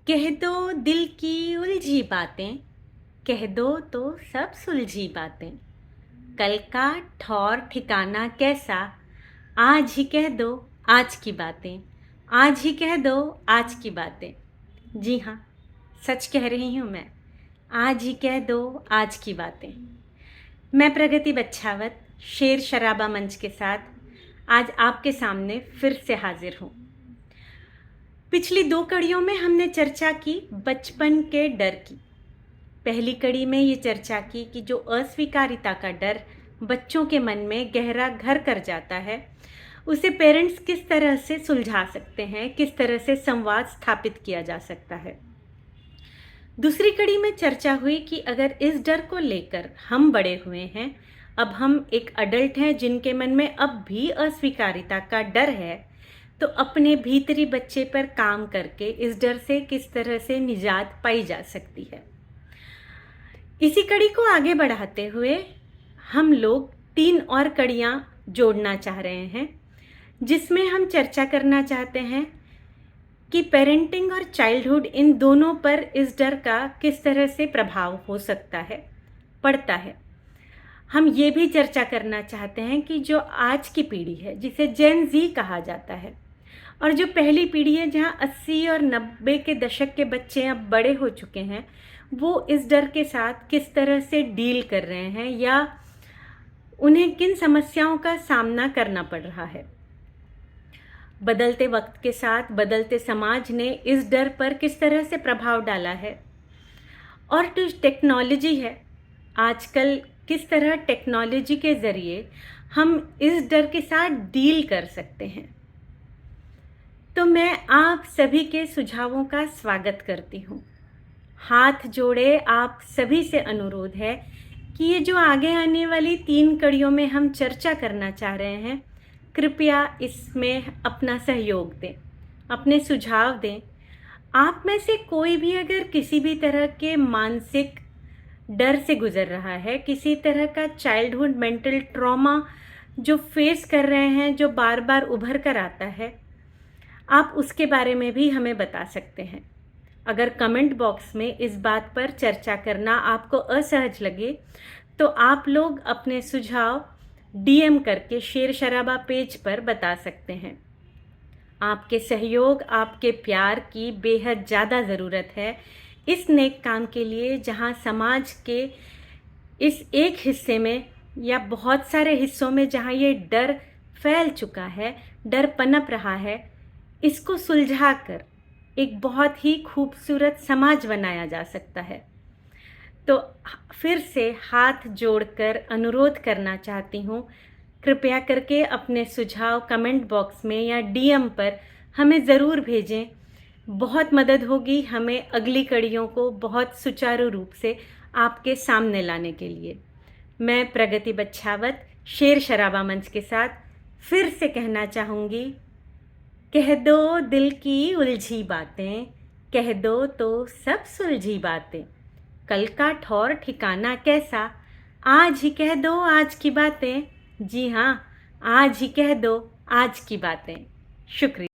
कह दो दिल की उलझी बातें, कह दो तो सब सुलझी बातें। कल का ठौर ठिकाना कैसा, आज ही कह दो आज की बातें। आज ही कह दो आज की बातें। जी हाँ, सच कह रही हूँ मैं। आज ही कह दो आज की बातें। मैं प्रगति बच्छावत शेर शराबा मंच के साथ आज आपके सामने फिर से हाजिर हूँ। पिछली 2 कड़ियों में हमने चर्चा की बचपन के डर की। पहली कड़ी में ये चर्चा की कि जो अस्वीकारिता का डर बच्चों के मन में गहरा घर कर जाता है, उसे पेरेंट्स किस तरह से सुलझा सकते हैं, किस तरह से संवाद स्थापित किया जा सकता है। दूसरी कड़ी में चर्चा हुई कि अगर इस डर को लेकर हम बड़े हुए हैं, अब हम एक अडल्ट हैं जिनके मन में अब भी अस्वीकारिता का डर है, तो अपने भीतरी बच्चे पर काम करके इस डर से किस तरह से निजात पाई जा सकती है। इसी कड़ी को आगे बढ़ाते हुए हम लोग 3 और कड़ियाँ जोड़ना चाह रहे हैं, जिसमें हम चर्चा करना चाहते हैं कि पेरेंटिंग और चाइल्डहुड इन दोनों पर इस डर का किस तरह से प्रभाव हो सकता है, पड़ता है। हम ये भी चर्चा करना चाहते हैं कि जो आज की पीढ़ी है, जिसे जेन ज़ी कहा जाता है, और जो पहली पीढ़ी है जहाँ 80 और 90 के दशक के बच्चे अब बड़े हो चुके हैं, वो इस डर के साथ किस तरह से डील कर रहे हैं या उन्हें किन समस्याओं का सामना करना पड़ रहा है। बदलते वक्त के साथ बदलते समाज ने इस डर पर किस तरह से प्रभाव डाला है, और जो टेक्नोलॉजी है आजकल, किस तरह टेक्नोलॉजी के ज़रिए हम इस डर के साथ डील कर सकते हैं। तो मैं आप सभी के सुझावों का स्वागत करती हूँ। हाथ जोड़े आप सभी से अनुरोध है कि ये जो आगे आने वाली 3 कड़ियों में हम चर्चा करना चाह रहे हैं, कृपया इसमें अपना सहयोग दें, अपने सुझाव दें। आप में से कोई भी अगर किसी भी तरह के मानसिक डर से गुजर रहा है, किसी तरह का चाइल्डहुड मेंटल ट्रॉमा जो फेस कर रहे हैं, जो बार बार उभर कर आता है, आप उसके बारे में भी हमें बता सकते हैं। अगर कमेंट बॉक्स में इस बात पर चर्चा करना आपको असहज लगे, तो आप लोग अपने सुझाव DM करके शेर शराबा पेज पर बता सकते हैं। आपके सहयोग, आपके प्यार की बेहद ज़्यादा ज़रूरत है इस नेक काम के लिए, जहां समाज के इस एक हिस्से में या बहुत सारे हिस्सों में जहां ये डर फैल चुका है, डर पनप रहा है, इसको सुलझाकर एक बहुत ही खूबसूरत समाज बनाया जा सकता है। तो फिर से हाथ जोड़कर अनुरोध करना चाहती हूँ, कृपया करके अपने सुझाव कमेंट बॉक्स में या DM पर हमें ज़रूर भेजें। बहुत मदद होगी हमें अगली कड़ियों को बहुत सुचारू रूप से आपके सामने लाने के लिए। मैं प्रगति बच्छावत शेर शराबा मंच के साथ फिर से कहना चाहूँगी, कह दो दिल की उलझी बातें, कह दो तो सब सुलझी बातें। कल का ठौर ठिकाना कैसा, आज ही कह दो आज की बातें। जी हाँ, आज ही कह दो आज की बातें। शुक्रिया।